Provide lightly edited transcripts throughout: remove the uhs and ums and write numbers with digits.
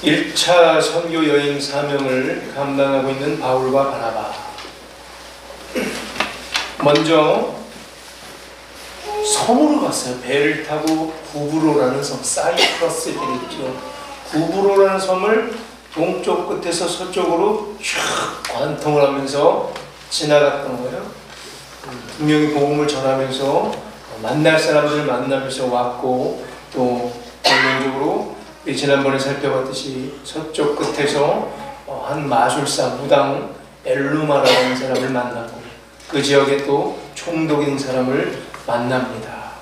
1차 선교 여행 사명을 감당하고 있는 바울과 바나바. 먼저 섬으로 갔어요. 배를 타고 구브로라는 섬, 사이프러스 이랬죠. 구브로라는 섬을 동쪽 끝에서 서쪽으로 쫙 관통을 하면서 지나갔던 거예요. 분명히 복음을 전하면서 만날 사람들을 만나면서 왔고, 또 본론적으로 지난번에 살펴봤듯이 서쪽 끝에서 한 마술사 무당 엘루마라는 사람을 만나고, 그 지역에 또 총독인 사람을 만납니다.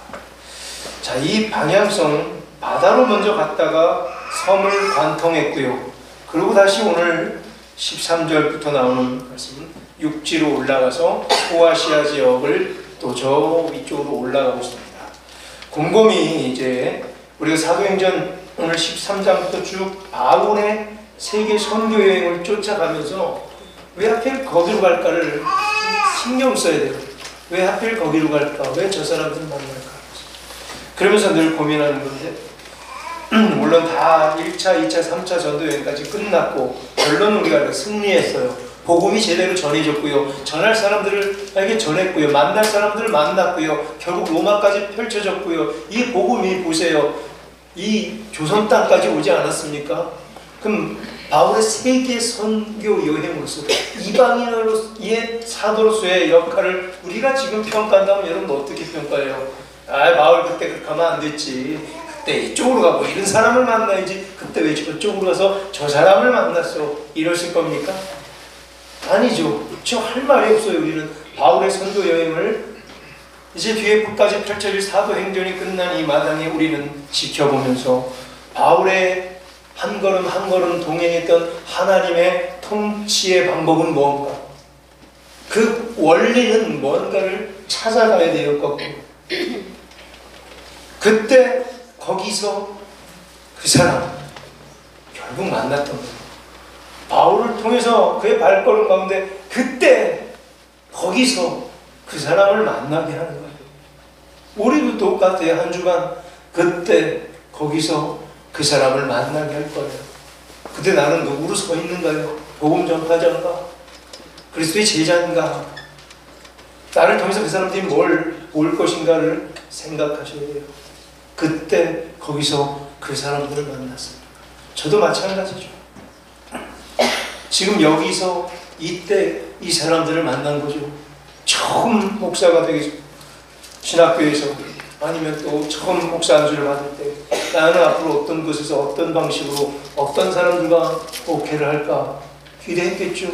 자, 이 방향성, 바다로 먼저 갔다가 섬을 관통했고요. 그리고 다시 오늘 13절부터 나오는 말씀은 육지로 올라가서 소아시아 지역을 또 저 위쪽으로 올라가고 있습니다. 곰곰이 이제 우리가 사도행전 오늘 13장부터 쭉 바울의 세계 선교 여행을 쫓아가면서 왜 하필 거기로 갈까를 신경 써야 돼요. 왜 하필 거기로 갈까? 왜 저 사람들을 만날까? 그러면서 늘 고민하는 건데, 물론 다 1차, 2차, 3차 전도 여행까지 끝났고 결론은 우리가 승리했어요. 복음이 제대로 전해졌고요. 전할 사람들에게 전했고요. 만날 사람들을 만났고요. 결국 로마까지 펼쳐졌고요. 이 복음이 보세요. 이 조선 땅까지 오지 않았습니까? 그럼 바울의 세계 선교 여행으로서 이방인으로의 사도로서의 역할을 우리가 지금 평가한다면 여러분 어떻게 평가해요? 아, 바울 그때 그렇게 하면 안 됐지. 그때 이쪽으로 가고 이런 사람을 만나야지. 그때 왜 저쪽으로 가서 저 사람을 만났어? 이러실 겁니까? 아니죠. 지금 할 말이 없어요. 우리는 바울의 선교 여행을 이제 뒤에 끝까지 펼쳐질 사도행전이 끝난 이 마당에 우리는 지켜보면서 바울의 한 걸음 한 걸음 동행했던 하나님의 통치의 방법은 뭔가, 그 원리는 뭔가를 찾아가야 되었고, 그때 거기서 그 사람 결국 만났던 거예요. 바울을 통해서 그의 발걸음 가운데 그때 거기서 그 사람을 만나게 하는 거예요. 우리도 똑같아요. 한 주간 그때 거기서 그 사람을 만나게 할 거예요. 그때 나는 누구로 서 있는가요? 복음 전파자인가? 그리스도의 제자인가? 나를 통해서 그 사람들이 뭘 올 것인가를 생각하셔야 돼요. 그때 거기서 그 사람들을 만났습니다. 저도 마찬가지죠. 지금 여기서 이때 이 사람들을 만난 거죠. 처음 목사가 되기, 신학교에서, 아니면 또 처음 목사 안수를 받을 때 나는 앞으로 어떤 곳에서 어떤 방식으로 어떤 사람들과 목회를 할까 기대했겠죠.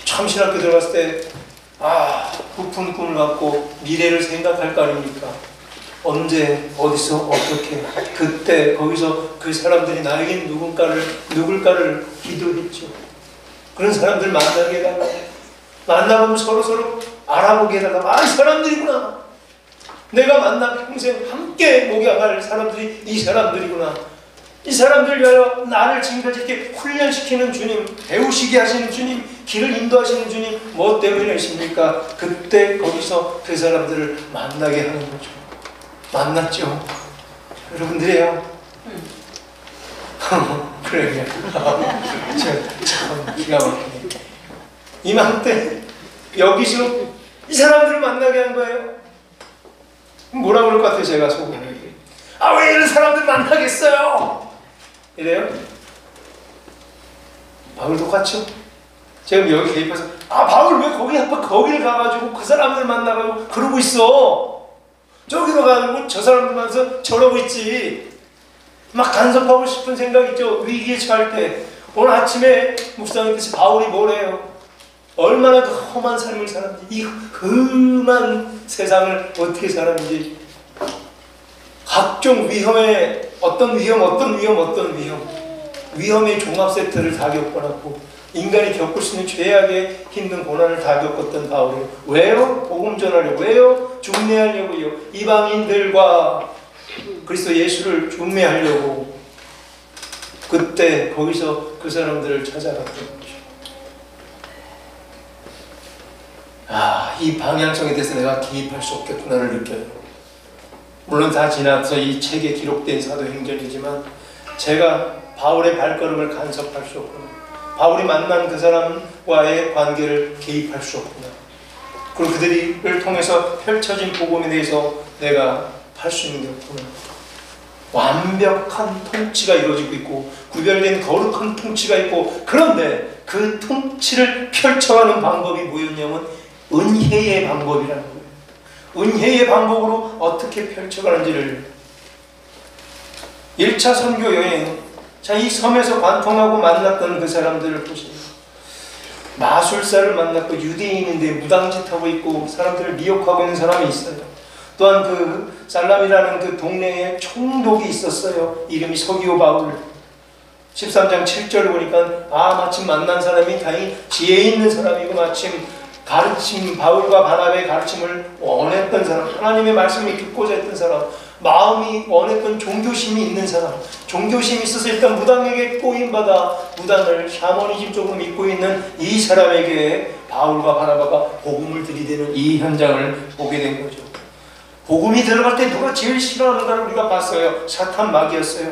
처음 신학교 들어갔을 때 부푼 꿈을 갖고 미래를 생각할 거 아닙니까? 언제, 어디서, 어떻게, 그때, 거기서 그 사람들이 나에게 누굴까를 기도했죠. 그런 사람들 만나게 해달라. 만나보면 서로 알아보게 해달라. 이 사람들이구나. 내가 만나 평생 함께 목양할 사람들이 이 사람들이구나. 이 사람들 위하여 나를 지금까지 이렇게 훈련시키는 주님, 배우시게 하시는 주님, 길을 인도하시는 주님, 뭐 때문이십니까? 그때 거기서 그 사람들을 만나게 하는 거죠. 만났죠? 여러분들이에요. 그래요. 참 기가 막히네. 이맘때 여기서 이 사람들을 만나게 한 거예요. 뭐라 그럴 것 같아요? 제가 속으로. 왜 이런 사람들 만나겠어요? 이래요? 바울 똑같죠? 제가 여기 개입해서 바울 왜 거기를 가가지고 그 사람들 만나가지고 그러고 있어? 저기로 가고 저 사람들 만나서 저러고 있지. 막 간섭하고 싶은 생각 있죠. 위기에 처할 때. 오늘 아침에 목사님께서 바울이 뭐래요? 얼마나 그 험한 삶을 살았는지, 이 험한 세상을 어떻게 살았는지, 각종 위험에 위험의 종합 세트를 다 겪어놨고, 인간이 겪을 수 있는 죄악의 힘든 고난을 다 겪었던 바울이 왜요? 복음 전하려고. 왜요? 중매하려고요. 이방인들과 그리스도 예수를 중매하려고. 그때 거기서 그 사람들을 찾아갔던 거죠. 이 방향성에 대해서 내가 개입할 수 없겠구나를 느껴요. 물론 다 지나서 이 책에 기록된 사도행전이지만 제가 바울의 발걸음을 간섭할 수 없구나. 바울이 만난 그 사람과의 관계를 개입할 수 없구나. 그리고 그들을 통해서 펼쳐진 복음에 대해서 내가 할 수 있는 게 없구나. 완벽한 통치가 이루어지고 있고 구별된 거룩한 통치가 있고, 그런데 그 통치를 펼쳐가는 방법이 뭐였냐면 은혜의 방법이라는 거예요. 은혜의 방법으로 어떻게 펼쳐가는지를 1차 선교 여행, 자, 이 섬에서 관통하고 만났던 그 사람들을 보시면 마술사를 만났고 유대인인데 무당짓하고 있고 사람들을 미혹하고 있는 사람이 있어요. 또한 그 살람이라는 그 동네에 총독이 있었어요. 이름이 서기오 바울. 13장 7절을 보니까 마침 만난 사람이 다행히 지혜 있는 사람이고 마침 가르침, 바울과 바나바의 가르침을 원했던 사람, 하나님의 말씀을 듣고자 했던 사람, 마음이 원했던 종교심이 있는 사람, 종교심이 있어서 일단 무당에게 꼬임받아 무당을 샤머니즘 쪽으로 믿고 있는 이 사람에게 바울과 바나바가 복음을 들이대는 이 현장을 보게 된 거죠. 복음이 들어갈 때 누가 제일 싫어하는가를 우리가 봤어요. 사탄 마귀였어요.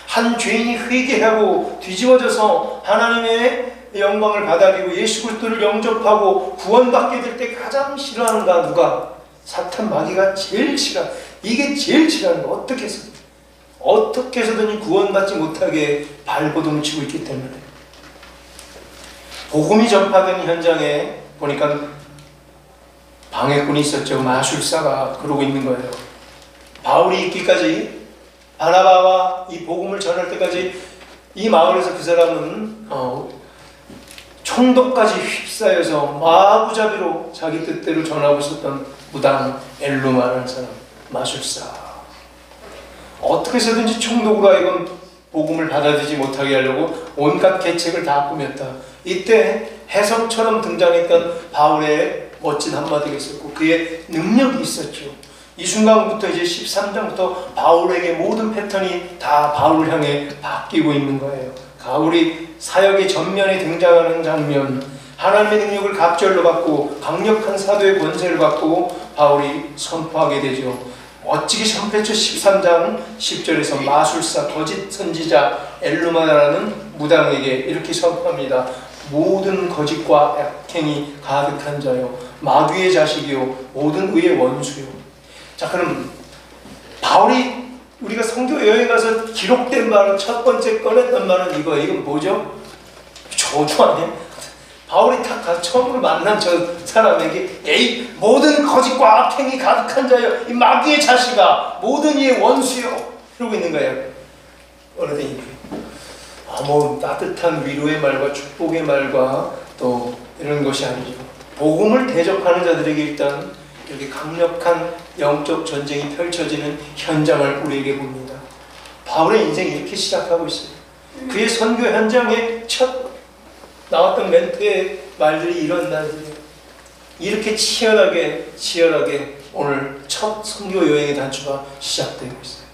한 죄인이 회개하고 뒤집어져서 하나님의 영광을 받아들이고 예수 그리스도를 영접하고 구원받게 될 때 가장 싫어하는가? 누가? 사탄 마귀가 제일 싫어. 이게 제일 싫어하는 거. 어떻게 해서든지 구원받지 못하게 발버둥치고 있기 때문에. 복음이 전파된 현장에 보니까 방해꾼이 있었죠. 마술사가 그러고 있는 거예요. 바울이 있기까지, 바나바와 이 복음을 전할 때까지 이 마을에서 그 사람은 총독까지 휩싸여서 마구잡이로 자기 뜻대로 전하고 있었던 무당 엘루마라는 사람, 마술사. 어떻게 해서든지 총독으로 하여금 복음을 받아들이지 못하게 하려고 온갖 계책을 다 꾸몄다. 이때 해성처럼 등장했던 바울의 멋진 한마디가 있었고 그의 능력이 있었죠. 이 순간부터 이제 13장부터 바울에게 모든 패턴이 다 바울을 향해 바뀌고 있는 거예요. 바울이 사역의 전면에 등장하는 장면, 하나님의 능력을 갑절로 받고 강력한 사도의 권세를 받고 바울이 선포하게 되죠. 멋지게 선포했죠. 13장 10절에서 마술사, 거짓 선지자 엘루마라는 무당에게 이렇게 선포합니다. 모든 거짓과 악행이 가득한 자요, 마귀의 자식이요, 모든 의의 원수요. 자, 그럼 바울이 우리가 선교 여행 가서 기록된 말은, 첫 번째 꺼냈던 말은 이건 뭐죠? 저주 아니에요? 바울이 딱 가서 처음으로 만난 저 사람에게 에이, 모든 거짓과 악행이 가득한 자요, 이 마귀의 자식아, 모든 이의 원수요, 이러고 있는 거예요. 어느덧 뭐 따뜻한 위로의 말과 축복의 말과 또 이런 것이 아니죠. 복음을 대적하는 자들에게 일단 이렇게 강력한 영적 전쟁이 펼쳐지는 현장을 우리에게 봅니다. 바울의 인생이 이렇게 시작하고 있어요. 그의 선교 현장에 첫 나왔던 멘트의 말들이 이런 날들이에요. 이렇게 치열하게 오늘 첫 선교 여행의 단추가 시작되고 있어요.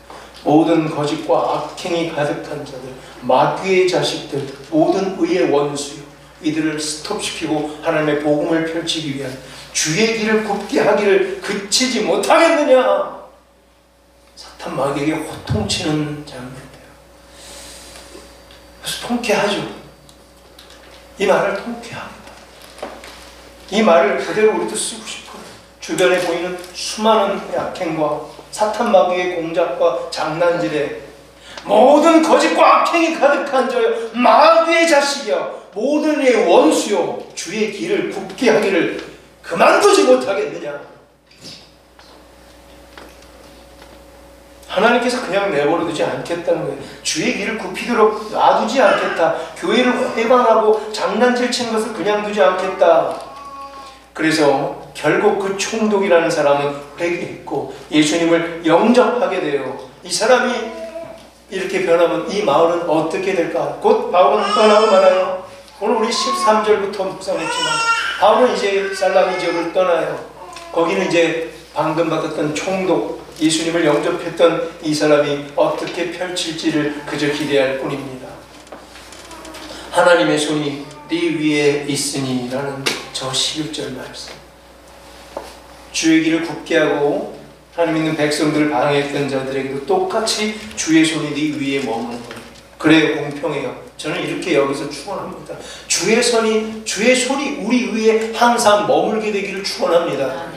모든 거짓과 악행이 가득한 자들, 마귀의 자식들, 모든 의의 원수요, 이들을 스톱시키고 하나님의 복음을 펼치기 위한 주의 길을 굽게 하기를 그치지 못하겠느냐. 사탄 마귀에게 호통치는 장면이에요. 그래서 통쾌하죠. 이 말을 통쾌합니다. 이 말을 그대로 우리도 쓰고 싶어요. 주변에 보이는 수많은 악행과 사탄 마귀의 공작과 장난질에 모든 거짓과 악행이 가득한 자여, 마귀의 자식이여, 모든 이의 원수여, 주의 길을 굽게 하기를 그만두지 못하겠느냐. 하나님께서 그냥 내버려두지 않겠다는 거예요. 주의 길을 굽히도록 놔두지 않겠다. 교회를 회방하고 장난질 치는 것을 그냥 두지 않겠다. 그래서 결국 그 총독이라는 사람은 회개했고 예수님을 영접하게 돼요. 이 사람이 이렇게 변하면 이 마을은 어떻게 될까? 곧 바울은 떠나고 말아요. 오늘 우리 13절부터 묵상했지만 바울은 이제 살라미 지역을 떠나요. 거기는 이제 방금 받았던 총독, 예수님을 영접했던 이 사람이 어떻게 펼칠지를 그저 기대할 뿐입니다. 하나님의 손이 네 위에 있으니 라는 저 11절 말씀, 주의 길을 굽게 하고 하나님 있는 백성들을 방해했던 자들에게도 똑같이 주의 손이 네 위에 머무는 거예요. 그래야 공평해요. 저는 이렇게 여기서 축원합니다. 주의 손이 우리 위에 항상 머물게 되기를 축원합니다.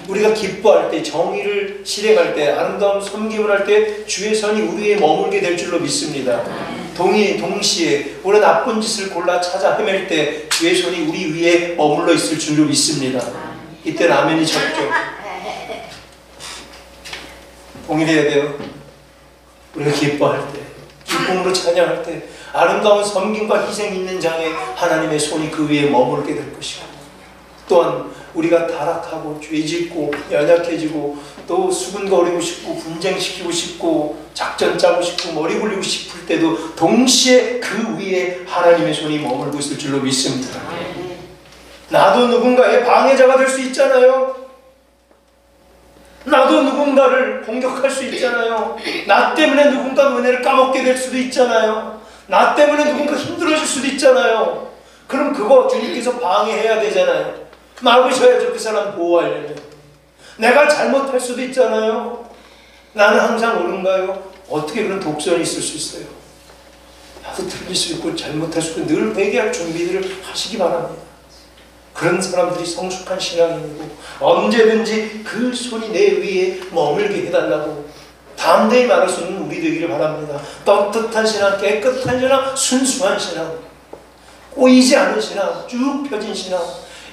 우리가 기뻐할 때, 정의를 실행할 때, 아름다운 섬김을 할 때 주의 손이 우리 위에 머물게 될 줄로 믿습니다. 동시에 우리가 나쁜 짓을 골라 찾아 헤맬 때 주의 손이 우리 위에 머물러 있을 줄로 믿습니다. 이때는 아멘이 적죠. 동일해야 돼요. 우리가 기뻐할 때, 기쁨으로 찬양할 때, 아름다운 섬김과 희생 있는 장에 하나님의 손이 그 위에 머물게 될 것이고, 또한 우리가 타락하고 죄짓고 연약해지고 또 수군거리고 싶고 분쟁시키고 싶고 작전 짜고 싶고 머리 굴리고 싶을 때도 동시에 그 위에 하나님의 손이 머물고 있을 줄로 믿습니다. 나도 누군가의 방해자가 될 수 있잖아요. 나도 누군가를 공격할 수 있잖아요. 나 때문에 누군가 은혜를 까먹게 될 수도 있잖아요. 나 때문에 누군가 힘들어질 수도 있잖아요. 그럼 그거 주님께서 방해해야 되잖아요. 막으셔야죠. 그 사람 보호하려면. 내가 잘못할 수도 있잖아요. 나는 항상 옳은가요? 어떻게 그런 독선이 있을 수 있어요? 나도 틀릴 수 있고 잘못할 수 있고 늘 회개할 준비들을 하시기 바랍니다. 그런 사람들이 성숙한 신앙인이고 언제든지 그 손이 내 위에 머물게 해달라고 담대히 말할 수 있는 우리 되기를 바랍니다. 떳떳한 신앙, 깨끗한 신앙, 순수한 신앙, 꼬이지 않은 신앙, 쭉 펴진 신앙,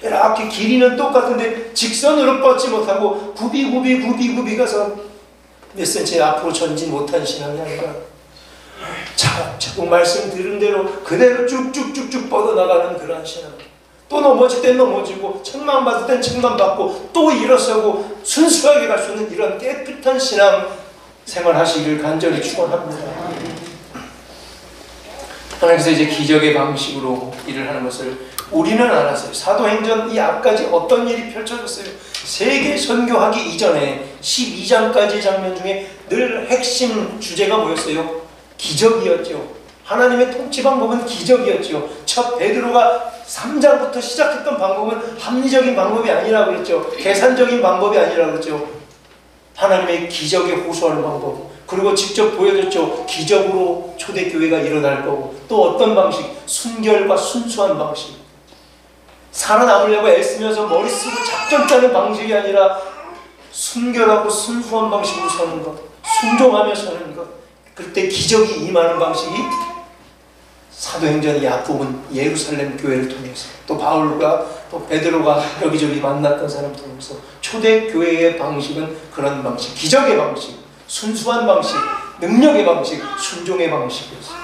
이렇게 길이는 똑같은데 직선으로 뻗지 못하고 굽이 가서 몇 센치 앞으로 전진 못한 신앙이 아니라 차곡차곡 말씀 들은 대로 그대로 쭉쭉쭉쭉 뻗어나가는 그런 신앙. 또 넘어질 땐 넘어지고 책망받을 땐 책망받고 또 일어서고 순수하게 갈 수 있는 이런 깨끗한 신앙 생활하시기를 간절히 축원합니다. 하나님께서 이제 기적의 방식으로 일을 하는 것을 우리는 알았어요. 사도행전 이 앞까지 어떤 일이 펼쳐졌어요. 세계 선교하기 이전에 12장까지의 장면 중에 늘 핵심 주제가 뭐였어요? 기적이었죠. 하나님의 통치 방법은 기적이었죠. 첫 베드로가 3장부터 시작했던 방법은 합리적인 방법이 아니라고 그랬죠. 계산적인 방법이 아니라고 그랬죠. 하나님의 기적에 호소하는 방법. 그리고 직접 보여줬죠. 기적으로 초대교회가 일어날 거고 또 어떤 방식? 순결과 순수한 방식. 살아남으려고 애쓰면서 머리 쓰고 작전 짜는 방식이 아니라 순결하고 순수한 방식으로 서는 것, 순종하며 서는 것. 그때 기적이 임하는 방식이 사도행전의 앞부분 예루살렘 교회를 통해서 또 바울과 또 베드로가 여기저기 만났던 사람 통해서 초대교회의 방식은 그런 방식, 기적의 방식, 순수한 방식, 능력의 방식, 순종의 방식이었어요.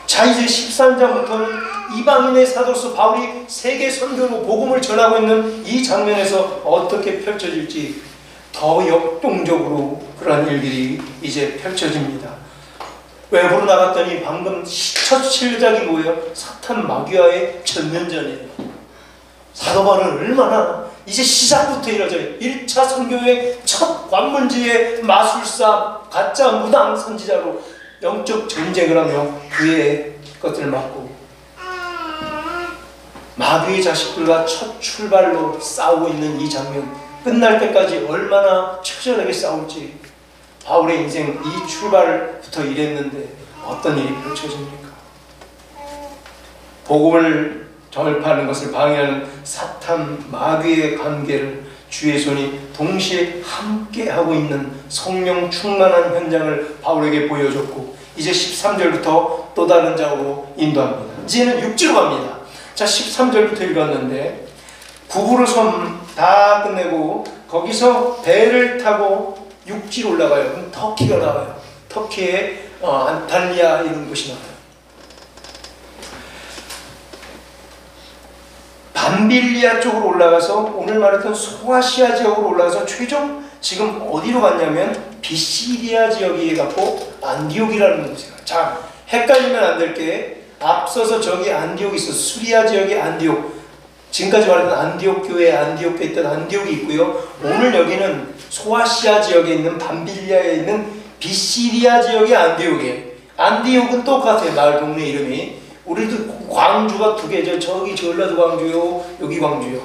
자, 이제 13장부터는 이방인의 사도로서 바울이 세계 선교로 복음을 전하고 있는 이 장면에서 어떻게 펼쳐질지 더 역동적으로 그런 일들이 이제 펼쳐집니다. 외부로 나갔더니 방금 첫 시작이 뭐예요? 사탄 마귀와의 전면전이에요. 사도 바울은 얼마나 이제 시작부터 이루어져요. 1차 선교의 첫 관문지의 마술사, 가짜 무당 선지자로 영적 전쟁을 하며 그의 것들을 막고 마귀의 자식들과 첫 출발로 싸우고 있는 이 장면, 끝날 때까지 얼마나 처절하게 싸울지. 바울의 인생 이 출발부터 이랬는데 어떤 일이 펼쳐집니까? 복음을 전파하는 것을 방해하는 사탄 마귀의 관계를 주의 손이 동시에 함께하고 있는 성령 충만한 현장을 바울에게 보여줬고 이제 13절부터 또 다른 장으로 인도합니다. 이제는 6지로 갑니다. 자, 13절부터 읽었는데 구부로 섬 다 끝내고 거기서 배를 타고 육지로 올라가요. 그럼 터키가 나와요. 터키의 안탈리아 이런 곳이 나와요. 밤빌리아 쪽으로 올라가서 오늘 말했던 소아시아 지역으로 올라가서 최종 지금 어디로 갔냐면 비시리아 지역에 갔고 안디옥이라는 곳이에요. 자, 헷갈리면 안 될 게 앞서서 저기 안디옥이 있어. 수리아 지역의 안디옥. 지금까지 말했던 안디옥 교회, 안디옥에 있던 안디옥이 있고요. 오늘 여기는 소아시아 지역에 있는 밤빌리아에 있는 비시리아 지역의 안디옥이에요. 안디옥은 똑같아요. 마을 동네 이름이. 우리도 광주가 두 개죠. 저기 전라도 광주요, 여기 광주요.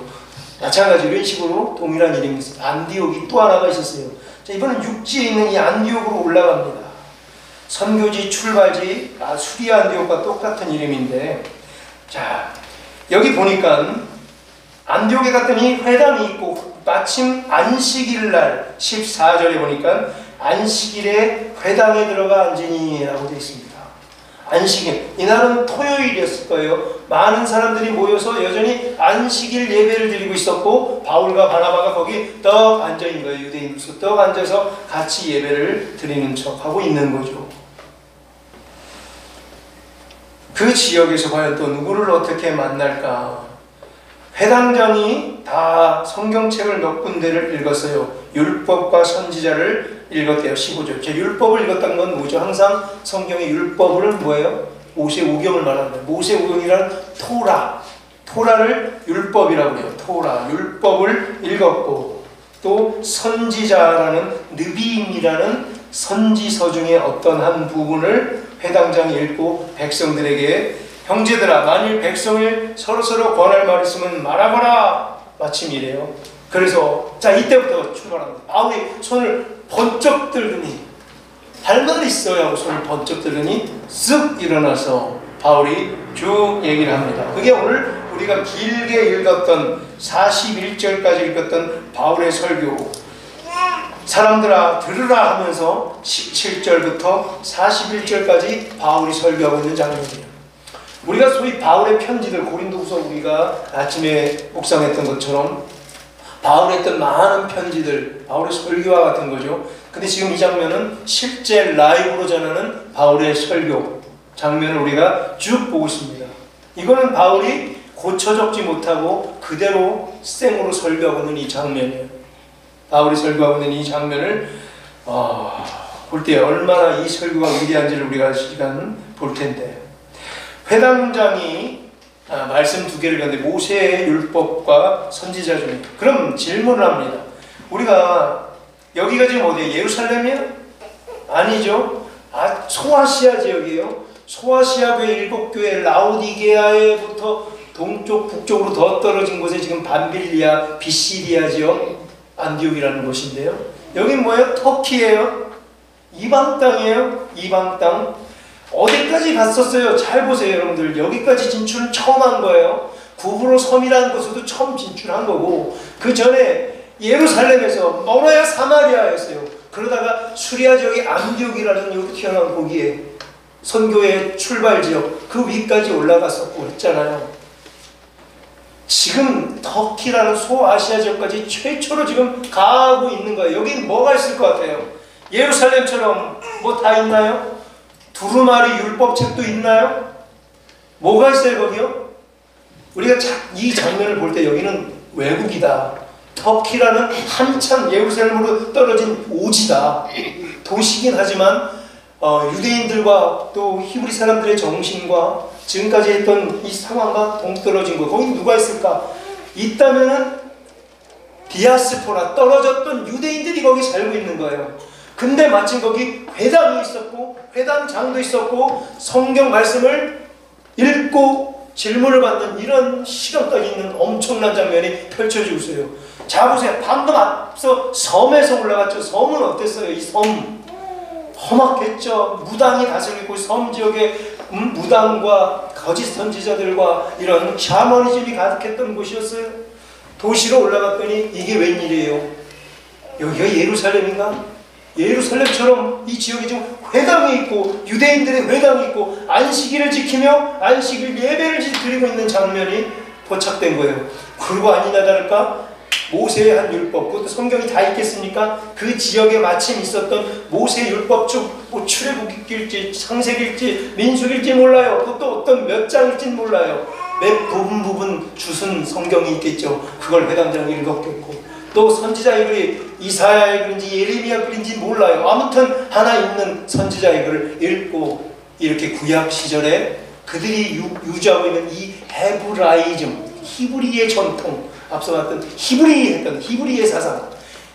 마찬가지 이런 식으로 동일한 이름이 있어요. 안디옥이 또 하나가 있었어요. 자, 이번엔 육지에 있는 이 안디옥으로 올라갑니다. 선교지 출발지 수리아 안디옥과 똑같은 이름인데, 자 여기 보니까 안디옥에 갔더니 회당이 있고 마침 안식일 날 14절에 보니까 안식일에 회당에 들어가 앉으니 라고 되어 있습니다. 안식일, 이날은 토요일이었을 거예요. 많은 사람들이 모여서 여전히 안식일 예배를 드리고 있었고 바울과 바나바가 거기 떡 앉아있는 거예요. 유대인으로서 떡 앉아서 같이 예배를 드리는 척하고 있는 거죠. 그 지역에서 과연 또 누구를 어떻게 만날까? 회당장이 다 성경책을 몇 군데를 읽었어요. 율법과 선지자를 읽었대요. 15절. 제 율법을 읽었다는 건 뭐죠? 항상 성경의 율법은 뭐예요? 모세오경을 말하는 거예요. 모세오경이란 토라를 율법이라고 해요. 토라, 율법을 읽었고, 또 선지자라는 느비임이라는 선지서 중에 어떤 한 부분을 회당장이 읽고 백성들에게, 형제들아 만일 백성을 서로서로 권할 말 있으면 말하거라, 마침 이래요. 그래서 자 이때부터 출발합니다. 바울이 손을 번쩍 들더니, 할 말 있어요 하고 손을 번쩍 들더니 쓱 일어나서 바울이 쭉 얘기를 합니다. 그게 오늘 우리가 길게 읽었던 41절까지 읽었던 바울의 설교, 사람들아 들으라 하면서 17절부터 41절까지 바울이 설교하고 있는 장면이에요. 우리가 소위 바울의 편지들, 고린도후서 우리가 아침에 묵상했던 것처럼 바울이 했던 많은 편지들, 바울의 설교와 같은 거죠. 근데 지금 이 장면은 실제 라이브로 전하는 바울의 설교 장면을 우리가 쭉 보고 있습니다. 이거는 바울이 고쳐 적지 못하고 그대로 생으로 설교하고 있는 이 장면이에요. 바울이 설교하고 있는 이 장면을 볼 때 얼마나 이 설교가 위대한지를 우리가 시간 볼 텐데, 회당장이 말씀 두 개를 읽었는데 모세의 율법과 선지자 중에, 그럼 질문을 합니다. 우리가 여기가 지금 어디예요? 예루살렘이에요? 아니죠. 소아시아 지역이에요. 소아시아 교회 7교회 라오디게아에부터 동쪽 북쪽으로 더 떨어진 곳에 지금 밤빌리아 비시디아 지역 안디옥이라는 곳인데요. 여긴 뭐예요? 터키예요. 이방 땅이에요. 이방 땅. 어디까지 갔었어요? 잘 보세요 여러분들. 여기까지 진출을 처음 한 거예요. 구브로 섬이라는 곳에도 처음 진출한 거고, 그 전에 예루살렘에서 멀어야 사마리아였어요. 그러다가 수리아 지역의 안디옥이라는 여기 튀어나온 거기에 선교의 출발 지역, 그 위까지 올라갔었고 했잖아요. 지금 터키라는 소아시아 지역까지 최초로 지금 가고 있는 거예요. 여기는 뭐가 있을 것 같아요? 예루살렘처럼 뭐 다 있나요? 두루마리 율법책도 있나요? 뭐가 있어요 거기요? 우리가 이 장면을 볼 때 여기는 외국이다. 터키라는 한참 예루살렘으로 떨어진 오지다. 도시긴 하지만 유대인들과 또 히브리 사람들의 정신과 지금까지 했던 이 상황과 동떨어진 거, 거기 누가 있을까? 있다면은 디아스포라, 떨어졌던 유대인들이 거기 살고 있는 거예요. 근데 마침 거기 회당이 있었고 회당장도 있었고 성경 말씀을 읽고 질문을 받는 이런 시간까지 있는 엄청난 장면이 펼쳐지고 있어요. 자 보세요. 방금 앞서 섬에서 올라갔죠. 섬은 어땠어요? 이 섬 험악했죠. 무당이 다스리고 섬 지역에 무당과 거짓 선지자들과 이런 샤머니즘이 가득했던 곳이었어요. 도시로 올라갔더니 이게 웬일이에요? 여기가 예루살렘인가? 예루살렘처럼 이 지역에 지금 회당이 있고 유대인들의 회당이 있고 안식일을 지키며 안식일 예배를 드리고 있는 장면이 포착된 거예요. 그리고 아니나 다를까 모세의 한 율법, 그것도 성경이 다 있겠습니까? 그 지역에 마침 있었던 모세의 율법 쭉 뭐 출애굽일지 창세기일지 민수기일지 몰라요. 그것도 어떤 몇 장일지 몰라요. 몇 부분 주순 성경이 있겠죠. 그걸 회당장이 읽었겠고, 또 선지자의 글이 이사야의 글인지 예레미야 글인지 몰라요. 아무튼 하나 있는 선지자의 글을 읽고, 이렇게 구약 시절에 그들이 유지하고 있는 이 헤브라이즘, 히브리의 전통, 앞서 봤던 히브리의 사상,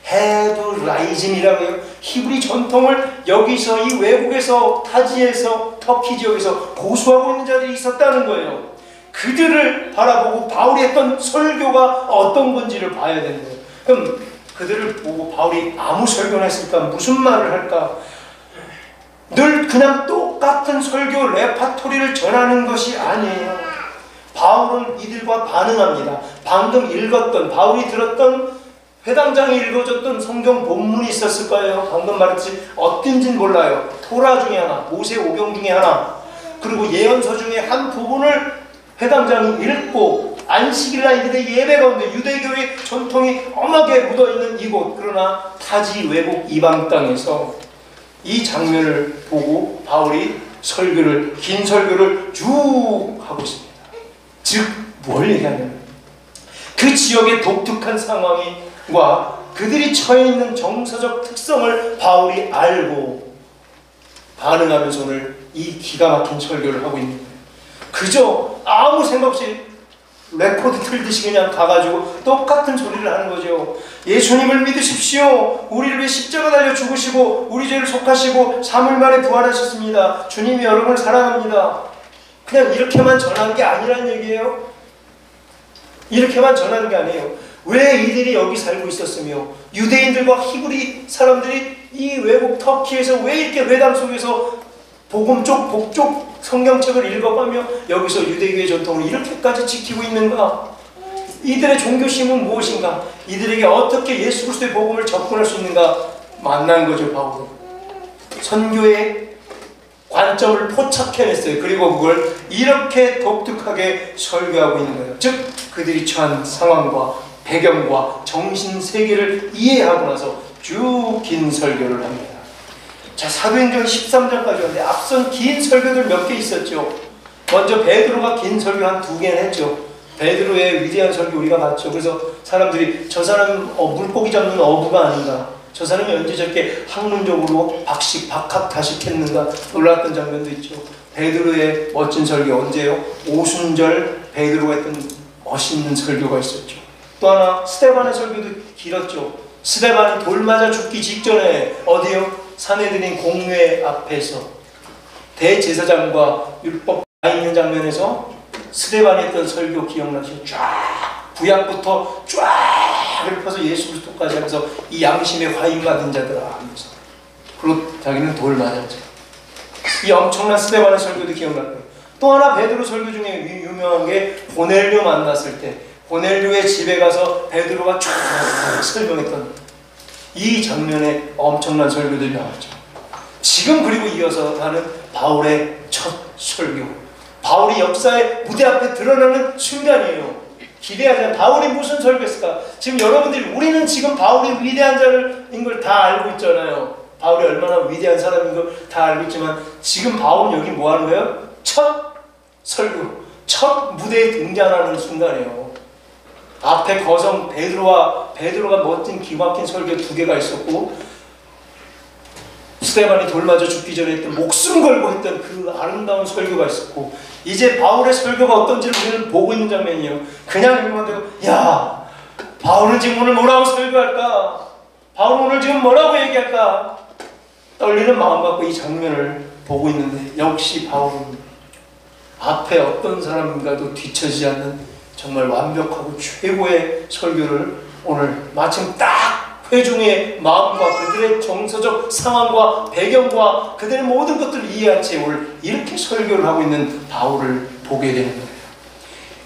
헤브라이즘이라고 해요. 히브리 전통을 여기서 이 외국에서 타지에서 터키 지역에서 고수하고 있는 자들이 있었다는 거예요. 그들을 바라보고 바울이 했던 설교가 어떤 건지를 봐야 되는 거예요. 그럼 그들을 보고 바울이 아무 설교나 했을까? 무슨 말을 할까? 늘 그냥 똑같은 설교 레파토리를 전하는 것이 아니에요. 바울은 이들과 반응합니다. 방금 읽었던, 바울이 들었던, 회당장이 읽어줬던 성경 본문이 있었을 거예요. 방금 말했지 어떤지는 몰라요. 토라 중에 하나, 모세 오경 중에 하나, 그리고 예언서 중에 한 부분을 회당장이 읽고 안식일날 이들의 예배 가운데 유대교의 전통이 엄하게 묻어있는 이곳, 그러나 타지 외국 이방 땅에서 이 장면을 보고 바울이 설교를, 긴 설교를 쭉 하고 있습니다. 즉 뭘 얘기하냐면 그 지역의 독특한 상황과 그들이 처해 있는 정서적 특성을 바울이 알고 반응하면서 오늘 이 기가 막힌 설교를 하고 있는 거예요. 그저 아무 생각 없이 레코드 틀듯이 그냥 가가지고 똑같은 소리를 하는 거죠. 예수님을 믿으십시오. 우리를 위해 십자가 달려 죽으시고 우리 죄를 속하시고 3일 만에 부활하셨습니다. 주님이 여러분을 사랑합니다. 그냥 이렇게만 전한 게 아니란 얘기예요. 이렇게만 전하는 게 아니에요. 왜 이들이 여기 살고 있었으며 유대인들과 히브리 사람들이 이 외국 터키에서 왜 이렇게 회당 속에서 복음 쪽, 복쪽 성경책을 읽어가며 여기서 유대교의 전통을 이렇게까지 지키고 있는가? 이들의 종교심은 무엇인가? 이들에게 어떻게 예수 그리스도의 복음을 접근할 수 있는가? 만난 거죠, 바울은. 선교의 관점을 포착해냈어요. 그리고 그걸 이렇게 독특하게 설교하고 있는 거예요. 즉 그들이 처한 상황과 배경과 정신 세계를 이해하고 나서 쭉 긴 설교를 합니다. 자, 사도행전 13장까지 왔는데 앞선 긴 설교들 몇 개 있었죠. 먼저 베드로가 긴 설교 한 2개는 했죠. 베드로의 위대한 설교 우리가 봤죠. 그래서 사람들이 저 사람 물고기 잡는 어부가 아닌가, 저 사람이 언제 저렇게 학문적으로 박학다식했는가 놀랐던 장면도 있죠. 베드로의 멋진 설교 언제요? 오순절 베드로가 했던 멋있는 설교가 있었죠. 또 하나 스데반의 설교도 길었죠. 스데반이 돌 맞아 죽기 직전에 어디요? 사내들인 공회 앞에서 대제사장과 율법 다 있는 장면에서 스데반이 했던 설교 기억나시죠? 쫙 구약부터 쫙 읊어서 예수 그리스도까지 하면서 이 양심의 화인 받은 자들아 하면서, 그리고 자기는 돌 맞았죠. 이 엄청난 스데반의 설교도 기억날 거예요. 또 하나 베드로 설교 중에 유명한 게 고넬료 만났을 때 고넬료의 집에 가서 베드로가 쫙 설명했던 이 장면에 엄청난 설교들이 나왔죠. 지금 그리고 이어서 하는 바울의 첫 설교, 바울이 역사의 무대 앞에 드러나는 순간이에요. 기대하지 않아. 바울이 무슨 설교했을까? 지금 여러분들이, 우리는 지금 바울이 위대한 자인 걸 다 알고 있잖아요. 바울이 얼마나 위대한 사람인 걸 다 알고 있지만 지금 바울은 여기 뭐 하는 거예요? 첫 설교, 첫 무대에 등장하는 순간이에요. 앞에 거성 베드로가 멋진 기막힌 설교 2개가 있었고, 스데반이 돌 맞아 죽기 전에 했던 목숨 걸고 했던 그 아름다운 설교가 있었고, 이제 바울의 설교가 어떤지를 우리는 보고 있는 장면이에요. 그냥 읽으면 되고, 야, 바울은 지금 오늘 뭐라고 설교할까? 바울은 오늘 지금 뭐라고 얘기할까? 떨리는 마음 갖고 이 장면을 보고 있는데, 역시 바울은 앞에 어떤 사람과도 뒤처지지 않는 정말 완벽하고 최고의 설교를 오늘 마침 딱 회중의 마음과 그들의 정서적 상황과 배경과 그들의 모든 것들을 이해한 채 오늘 이렇게 설교를 하고 있는 바울을 보게 되는 거예요.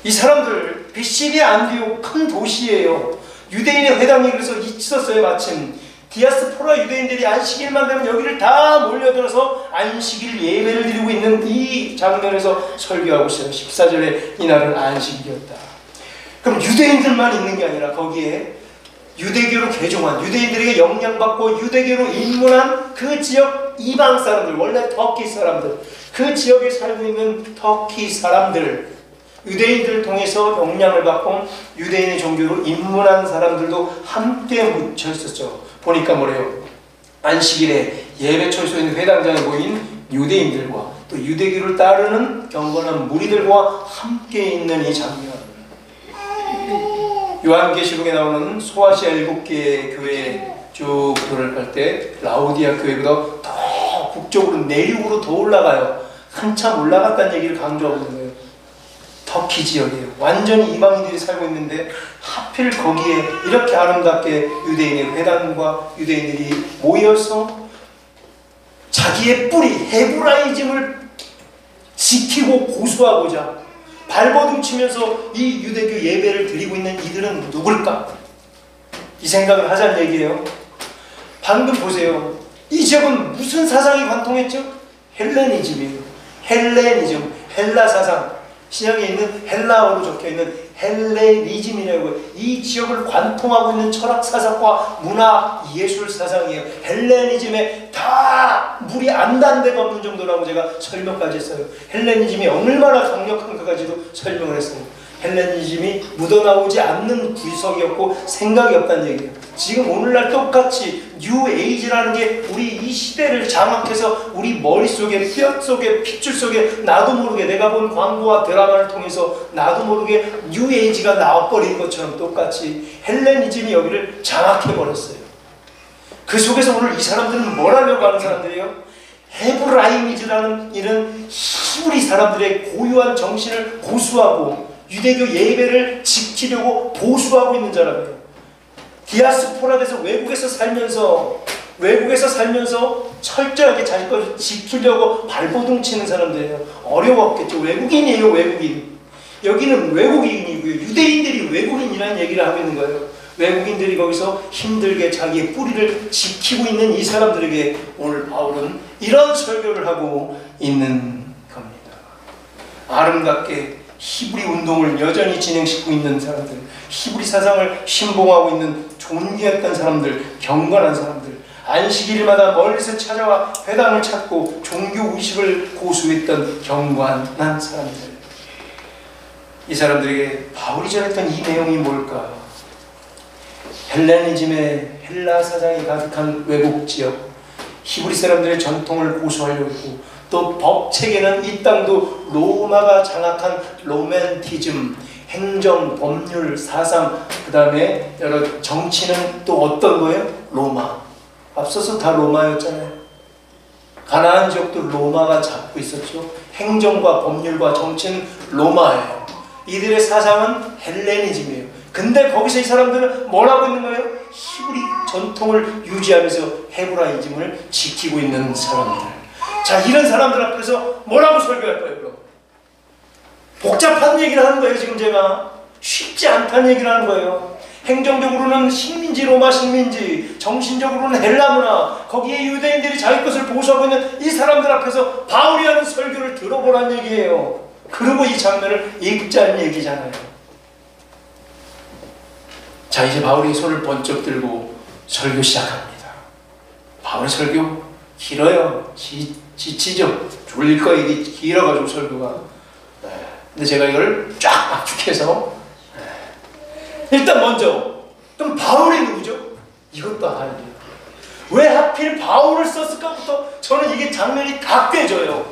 이 사람들 비시디 안디옥 큰 도시예요. 유대인의 회당이 그래서 있었어요. 마침 디아스포라 유대인들이 안식일만 되면 여기를 다 몰려들어서 안식일 예배를 드리고 있는 이 장면에서 설교하고 있어요. 14절에 이날은 안식일이었다. 그럼 유대인들만 있는 게 아니라 거기에 유대교로 개종한, 유대인들에게 영향받고 유대교로 입문한 그 지역 이방 사람들, 원래 터키 사람들, 그 지역에 살고 있는 터키 사람들, 유대인들을 통해서 영향을 받고 유대인의 종교로 입문한 사람들도 함께 묻혀 있었죠. 보니까 뭐래요? 안식일에 예배처소에 있는 회당장에 모인 유대인들과 또 유대교를 따르는 경건한 무리들과 함께 있는 이 장면. 요한계시록에 나오는 소아시아 7개의 교회에 쭉 돌아갈 때 라우디아 교회보다 더 북쪽으로 내륙으로 더 올라가요. 한참 올라갔다는 얘기를 강조하고 있는 거예요. 터키 지역이에요. 완전히 이방인들이 살고 있는데 하필 거기에 이렇게 아름답게 유대인의 회당과 유대인들이 모여서 자기의 뿌리 헤브라이즘을 지키고 고수하고자 발버둥치면서 이 유대교 예배를 드리고 있는 이들은 누굴까? 이 생각을 하자는 얘기예요. 방금 보세요. 이 지역은 무슨 사상이 관통했죠? 헬레니즘이에요. 헬레니즘, 헬라 사상. 신약에 있는 헬라어로 적혀있는 헬레니즘이라고. 이 지역을 관통하고 있는 철학 사상과 문화 예술 사상이에요. 헬레니즘에 다 물이 안 단 데가 없는 정도라고 제가 설명까지 했어요. 헬레니즘이 얼마나 강력한가까지도 설명을 했어요. 헬레니즘이 묻어나오지 않는 구석이었고 생각이 없다는 얘기예요. 지금 오늘날 똑같이 뉴에이지라는 게 우리 이 시대를 장악해서 우리 머릿속에, 뼈 속에, 핏줄 속에 나도 모르게 내가 본 광고와 드라마를 통해서 나도 모르게 뉴에이지가 나와버린 것처럼 똑같이 헬레니즘이 여기를 장악해버렸어요. 그 속에서 오늘 이 사람들은 뭘 하려고 하는 사람들이에요? 헤브라이미즈라는 이런 히브리 사람들의 고유한 정신을 고수하고 유대교 예배를 지키려고 보수하고 있는 사람이에요. 디아스포라에서 외국에서 살면서 철저하게 자기 것을 지키려고 발버둥치는 사람들이에요. 어려웠겠죠. 외국인이에요. 외국인. 여기는 외국인이고요. 유대인들이 외국인이라는 얘기를 하고 있는 거예요. 외국인들이 거기서 힘들게 자기의 뿌리를 지키고 있는 이 사람들에게 오늘 바울은 이런 설교를 하고 있는 겁니다. 아름답게 히브리 운동을 여전히 진행시키고 있는 사람들, 히브리 사상을 신봉하고 있는 존귀했던 사람들, 경건한 사람들, 안식일마다 멀리서 찾아와 회당을 찾고 종교의식을 고수했던 경건한 사람들. 이 사람들에게 바울이 전했던 이 내용이 뭘까? 헬레니즘의 헬라 사상이 가득한 외국 지역, 히브리 사람들의 전통을 고수하려고 했고, 또 법체계는 이 땅도 로마가 장악한 로맨티즘, 행정, 법률, 사상, 그 다음에 여러 정치는 또 어떤 거예요? 로마. 앞서서 다 로마였잖아요. 가나안 지역도 로마가 잡고 있었죠. 행정과 법률과 정치는 로마예요. 이들의 사상은 헬레니즘이에요. 근데 거기서 이 사람들은 뭘 하고 있는 거예요? 히브리 전통을 유지하면서 헤브라이즘을 지키고 있는 사람들. 자, 이런 사람들 앞에서 뭐라고 설교할 거예요, 그럼? 복잡한 얘기를 하는 거예요, 지금 제가. 쉽지 않다는 얘기를 하는 거예요. 행정적으로는 식민지, 로마 식민지, 정신적으로는 헬라 문화, 거기에 유대인들이 자기 것을 보수하고 있는 이 사람들 앞에서 바울이 하는 설교를 들어보란 얘기예요. 그리고 이 장면을 읽자는 얘기잖아요. 자, 이제 바울이 손을 번쩍 들고 설교 시작합니다. 바울의 설교 길어요. 지치죠. 졸릴 거 이게 길어가지고 설교가. 네. 근데 제가 이걸 쫙 압축해서 일단 먼저 그럼 바울이 누구죠? 이것도 알아야 돼요. 왜 하필 바울을 썼을까부터 저는 이게 장면이 다 꿰져요.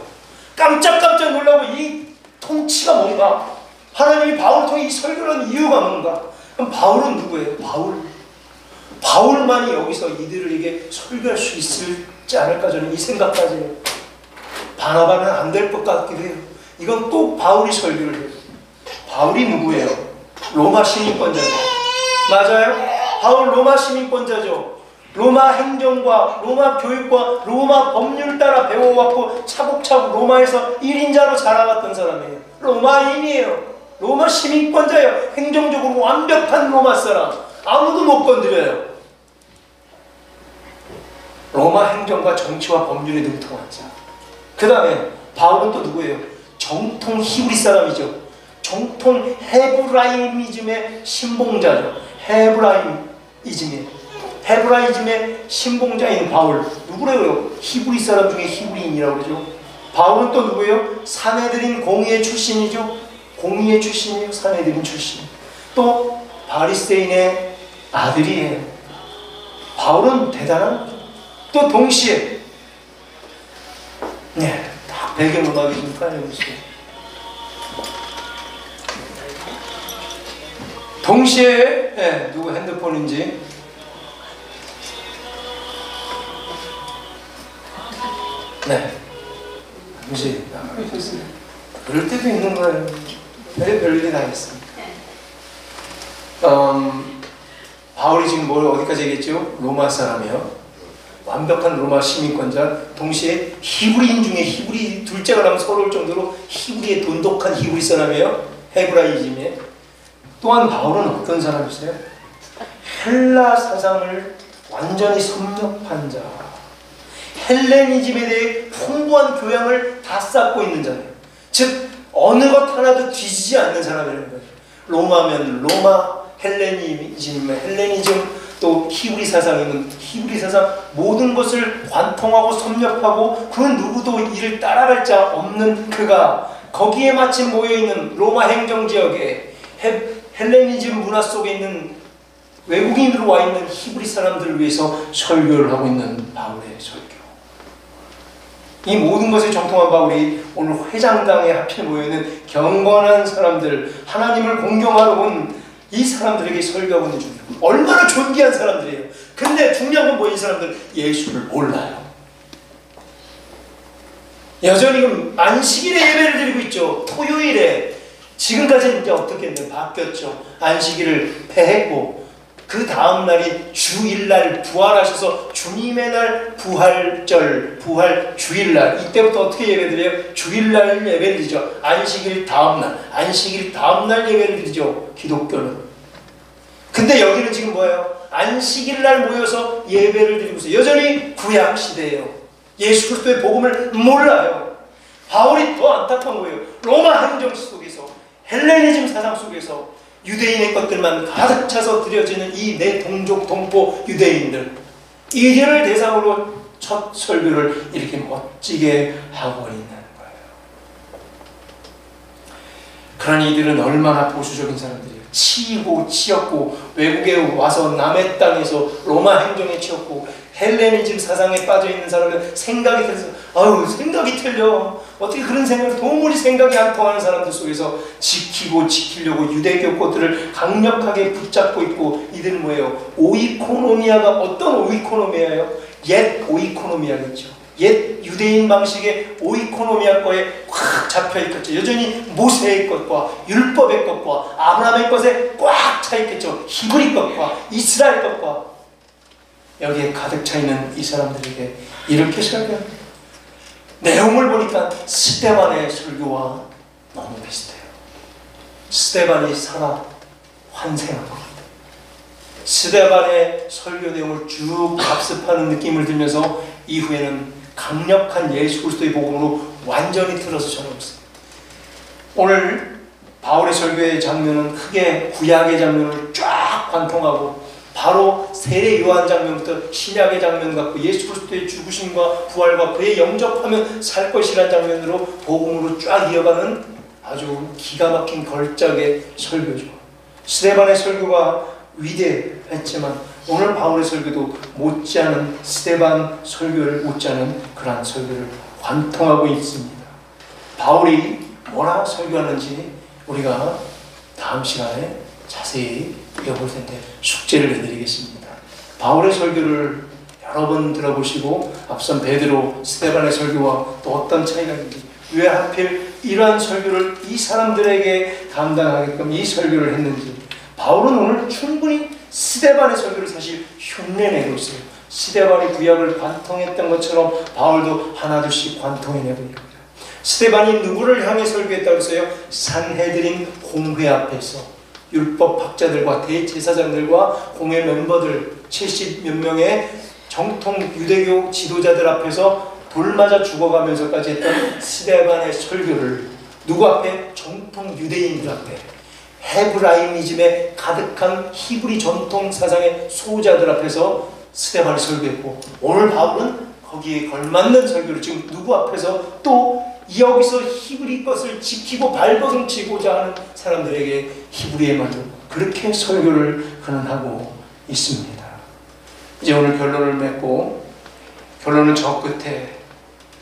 깜짝깜짝 놀라고 이 통치가 뭔가, 하나님이 바울을 통해 이 설교를 하는 이유가 뭔가. 그럼 바울은 누구예요? 바울만이 여기서 이들에게 설교할 수 있을지 않을까, 저는 이 생각까지 해요. 바나바는 안 될 것 같기도 해요. 이건 꼭 바울이 설교를 해요. 바울이 누구예요? 로마 시민권자죠. 맞아요? 바울 로마 시민권자죠. 로마 행정과 로마 교육과 로마 법률 따라 배워왔고 차곡차곡 로마에서 1인자로 자라왔던 사람이에요. 로마인이에요. 로마 시민권자예요. 행정적으로 완벽한 로마 사람. 아무도 못 건드려요. 로마 행정과 정치와 법률에 능통한 자. 그 다음에 바울은 또 누구예요? 정통 히브리 사람이죠. 정통 헤브라이즘의 신봉자죠. 헤브라이즘의 신봉자인 바울. 누구래요? 히브리 사람 중에 히브리인이라고 그러죠. 바울은 또 누구예요? 사내들인 공의의 출신이죠. 공의의 출신이에요. 사내들인 출신. 또 바리새인의 아들이에요. 바울은 대단한 거죠. 또 동시에 딱 배경음악이 좀 깔려보세요. 동시에 누구 핸드폰인지 잠시 나가주세요. 그럴 때도 있는 거예요. 별일이 다 있습니다. 바울이 지금 어디까지 얘기했죠? 로마 사람이요. 완벽한 로마 시민권자, 동시에 히브리인 중에 히브리 둘째가 나면 서러울 정도로 히브리의 돈독한 히브리 사람이에요. 헤브라이즘에. 또한 바울은 어떤 사람이세요? 헬라 사상을 완전히 섭렵한 자, 헬레니즘에 대해 풍부한 교양을 다 쌓고 있는 자예요. 즉 어느 것 하나도 뒤지지 않는 사람이라는 거예요. 로마면 로마, 헬레니즘이면 헬레니즘, 또 히브리 사상이면 히브리 사상, 모든 것을 관통하고 섭렵하고 그 누구도 이를 따라갈 자 없는 그가 거기에 마침 모여있는 로마 행정지역에 헬레니즘 문화 속에 있는 외국인으로 와 있는 히브리 사람들을 위해서 설교를 하고 있는 바울의 설교. 이 모든 것에 정통한 바울이 오늘 회장당에 하필 모여있는 경건한 사람들, 하나님을 공경하러 온 이 사람들에게 설교하고 있는 중이에요. 얼마나 존귀한 사람들이에요. 근데 중요한 건 뭐예요? 이 사람들 예수를 몰라요. 여전히 안식일에 예배를 드리고 있죠. 토요일에. 지금까지는 이제 어떻게 했나요? 바뀌었죠. 안식일을 폐했고 그 다음날이 주일날 부활하셔서 주님의 날 부활절, 부활주일날, 이때부터 어떻게 예배드려요? 주일날 예배를 드리죠. 안식일 다음날, 안식일 다음날 예배를 드리죠. 기독교는. 근데 여기는 지금 뭐예요? 안식일날 모여서 예배를 드리고 있어요. 여전히 구약시대예요. 예수 그리스도의 복음을 몰라요. 바울이 더 안타까운 거예요. 로마 행정 속에서, 헬레니즘 사상 속에서 유대인의 것들만 가득 차서 드려지는 이 내 동족 동포 유대인들, 이들을 대상으로 첫 설교를 이렇게 멋지게 하고 있는 거예요. 그러니 이들은 얼마나 보수적인 사람들이에요. 치이고 치였고 외국에 와서 남의 땅에서 로마 행정에 치였고 헬레니즘 사상에 빠져있는 사람은 생각이 틀려서 아유 생각이 틀려, 어떻게 그런 생각을, 도무지 생각이 안 통하는 사람들 속에서 지키려고 유대교 것들을 강력하게 붙잡고 있고, 이들은 뭐예요? 오이코노미아가 어떤 오이코노미아예요? 옛 오이코노미아겠죠. 옛 유대인 방식의 오이코노미아 거에 꽉 잡혀있겠죠. 여전히 모세의 것과 율법의 것과 아브라함의 것에 꽉 차있겠죠. 히브리 것과 이스라엘 것과 여기에 가득 차있는 이 사람들에게 이렇게 설교합니다. 내용을 보니까 스데반의 설교와 너무 비슷해요. 스데반이 살아 환생한 겁니다. 스데반의 설교 내용을 쭉 답습하는 느낌을 들면서 이후에는 강력한 예수 그리스도의 복음으로 완전히 틀어서 전해졌습니다. 오늘 바울의 설교의 장면은 크게 구약의 장면을 쫙 관통하고 바로 세례 요한 장면부터 신약의 장면 같고 예수 그리스도의 죽으심과 부활과 그의 영접하면 살 것이라는 장면으로 복음으로 쫙 이어가는 아주 기가 막힌 걸작의 설교죠. 스데반의 설교가 위대했지만 오늘 바울의 설교도 못지않은 스데반 설교를 못지않은 그러한 설교를 관통하고 있습니다. 바울이 뭐라 설교하는지 우리가 다음 시간에 자세히 읽어볼 텐데 숙제를 해드리겠습니다. 바울의 설교를 여러 번 들어보시고 앞선 베드로, 스데반의 설교와 또 어떤 차이가 있는지, 왜 하필 이러한 설교를 이 사람들에게 감당하게끔 이 설교를 했는지, 바울은 오늘 충분히 스데반의 설교를 사실 흉내내고 있어요. 스데반이 구약을 관통했던 것처럼 바울도 하나둘씩 관통해내고 있는 거죠. 스데반이 누구를 향해 설교했다고 했어요? 산헤드린 공회 앞에서 율법 학자들과 대제사장들과 공회 멤버들 70몇 명의 정통 유대교 지도자들 앞에서 돌 맞아 죽어가면서까지 했던 스데반의 설교를 누구 앞에? 정통 유대인들 앞에, 헤브라이즘에 가득한 히브리 전통 사상의 소자들 앞에서 스데반이 설교했고, 오늘 바울은 거기에 걸맞는 설교를 지금 누구 앞에서 또 여기서 히브리 것을 지키고 발버둥치고자 하는 사람들에게 히브리의 말로 그렇게 설교를 그는 하고 있습니다. 이제 오늘 결론을 맺고, 결론은 저 끝에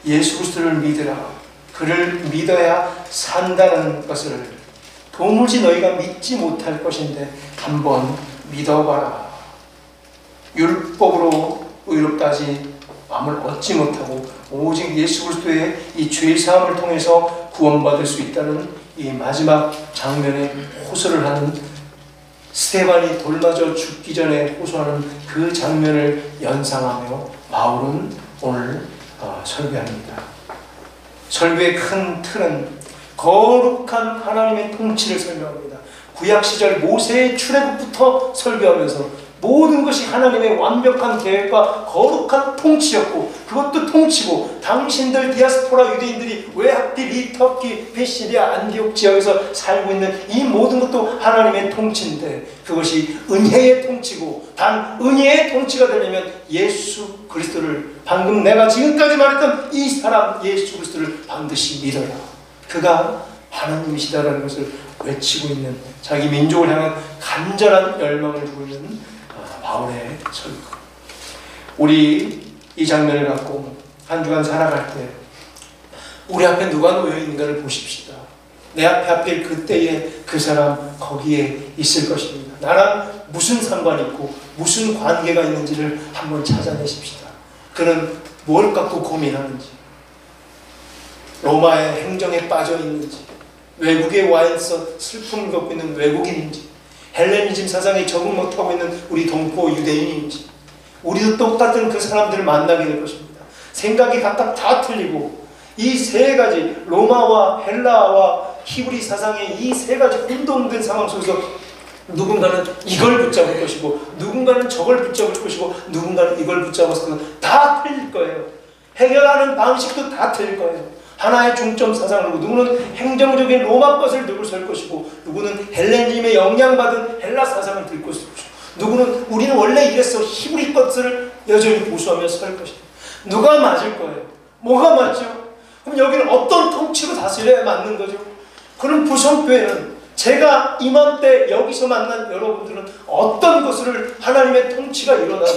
예수 그리스도를 믿으라, 그를 믿어야 산다는 것을 도무지 너희가 믿지 못할 것인데 한번 믿어봐라. 율법으로 의롭다지 마음을 얻지 못하고 오직 예수 그리스도의 이 죄사함을 통해서 구원받을 수 있다는 이 마지막 장면에 호소를 하는 스데반이 돌맞아 죽기 전에 호소하는 그 장면을 연상하며 바울은 오늘 설교합니다. 설교의 큰 틀은 거룩한 하나님의 통치를 설명합니다. 구약시절 모세의 출애굽부터 설교하면서 모든 것이 하나님의 완벽한 계획과 거룩한 통치였고, 그것도 통치고, 당신들 디아스포라 유대인들이 왜 하필 이 터키, 피시리아, 안디옥 지역에서 살고 있는 이 모든 것도 하나님의 통치인데, 그것이 은혜의 통치고, 단 은혜의 통치가 되려면 예수 그리스도를, 방금 내가 지금까지 말했던 이 사람 예수 그리스도를 반드시 믿어야, 그가 하나님이시다라는 것을 외치고 있는, 자기 민족을 향한 간절한 열망을 두고 있는 바울의 설교. 우리 이 장면을 갖고 한 주간 살아갈 때 우리 앞에 누가 놓여 있는가를 보십시다. 내 앞에 하필 그때에 그 사람 거기에 있을 것입니다. 나랑 무슨 상관이 있고 무슨 관계가 있는지를 한번 찾아내십시다. 그는 뭘 갖고 고민하는지, 로마의 행정에 빠져 있는지, 외국에 와 있어 슬픔을 겪고 있는 외국인인지, 헬레니즘 사상에 적응 못하고 있는 우리 동포 유대인인지, 우리도 똑같은 그 사람들을 만나게 될 것입니다. 생각이 각각 다 틀리고, 이 세 가지 로마와 헬라와 히브리 사상의 이 세 가지 혼동된 상황 속에서 누군가는 이걸 붙잡을 것이고, 누군가는 저걸 붙잡을 것이고, 누군가는 이걸 붙잡아서 다 틀릴 거예요. 해결하는 방식도 다 틀릴 거예요. 하나의 중점 사상을 두고, 누구는 행정적인 로마 것을 들고 설 것이고, 누구는 헬레니즘에 영향받은 헬라 사상을 들고 설 것이고, 누구는 우리는 원래 이랬어 히브리 것을 여전히 고수하며 설 것이고, 누가 맞을 거예요? 뭐가 맞죠? 그럼 여기는 어떤 통치로 다스려야 맞는 거죠? 그럼 부성교회는 제가 이맘때 여기서 만난 여러분들은 어떤 것을 하나님의 통치가 일어나고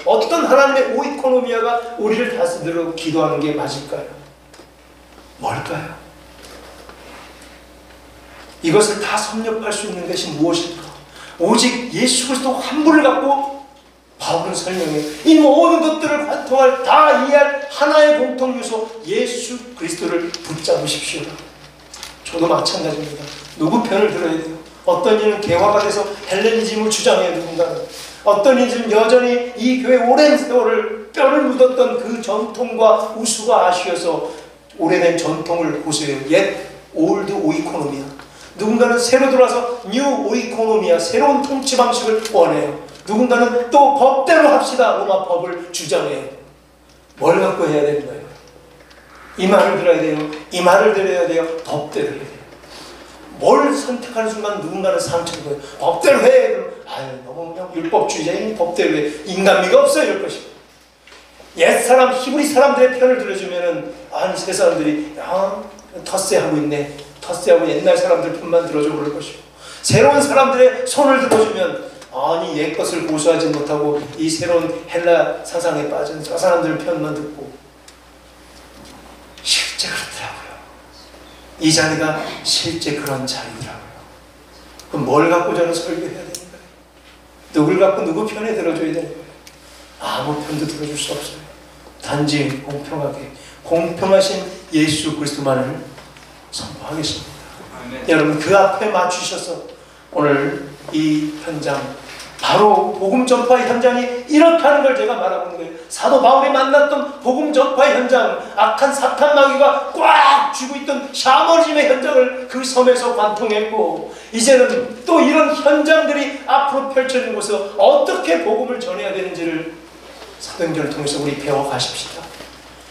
어떤 하나님의 오이코노미아가 우리를 다스리도록 기도하는 게 맞을까요? 뭘까요? 이것을 다 섭렵할 수 있는 것이 무엇일까? 오직 예수 그리스도 한 분을 갖고 바울은 설명해요. 이 모든 것들을 관통할, 다 이해할 하나의 공통 요소, 예수 그리스도를 붙잡으십시오. 저도 마찬가지입니다. 누구 편을 들어야 돼요? 어떤 이는 개화가 돼서 헬레니즘을 주장해요. 누군가는. 어떤 이는 여전히 이 교회 오랜 세월을 뼈를 묻었던 그 전통과 우수가 아쉬워서 오래된 전통을 고수해요. 옛 올드 오이코노미아. 누군가는 새로 들어와서 뉴 오이코노미아, 새로운 통치 방식을 원해요. 누군가는 또 법대로 합시다, 로마 법을 주장해요. 뭘 갖고 해야 되는 거예요? 이 말을 들어야 돼요. 이 말을 들어야 돼요. 법대로 해야 돼요. 뭘 선택하는 순간 누군가는 상처를 줘요. 법대로 해. 그럼 아유, 너무 그냥 율법주의자인 법대로 해. 인간미가 없어, 이럴 것이고. 옛사람, 히브리 사람들의 편을 들어주면은, 아니, 새 사람들이, 텃세하고 있네. 텃세하고 옛날 사람들 편만 들어줘, 그럴 것이고. 새로운 사람들의 손을 들어주면, 아니, 옛 것을 고수하지 못하고, 이 새로운 헬라 사상에 빠진 저 사람들 편만 듣고. 실제 그렇더라고요. 이 자리가 실제 그런 자리더라고요. 그럼 뭘 갖고 저는 설교해야 되는 거예요? 누굴 갖고 누구 편에 들어줘야 되는 거예요? 아무 편도 들어줄 수 없어요. 단지 공평하게, 공평하신 예수 그리스도만을 선포하겠습니다. 여러분, 그 앞에 맞추셔서 오늘 이 현장, 바로 복음 전파 현장이 이렇다는 걸 제가 말하고 있는 거예요. 사도 바울이 만났던 복음 전파 현장, 악한 사탄 마귀가 꽉 쥐고 있던 샤머니즘의 현장을 그 섬에서 관통했고, 이제는 또 이런 현장들이 앞으로 펼쳐진 곳에서 어떻게 복음을 전해야 되는지를 사도행전을 통해서 우리 배워가십시다.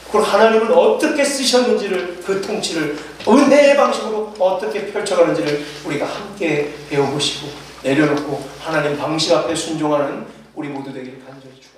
그리고 하나님은 어떻게 쓰셨는지를, 그 통치를 은혜의 방식으로 어떻게 펼쳐가는지를 우리가 함께 배워보시고 내려놓고 하나님 방식 앞에 순종하는 우리 모두 되길 간절히 축원합니다.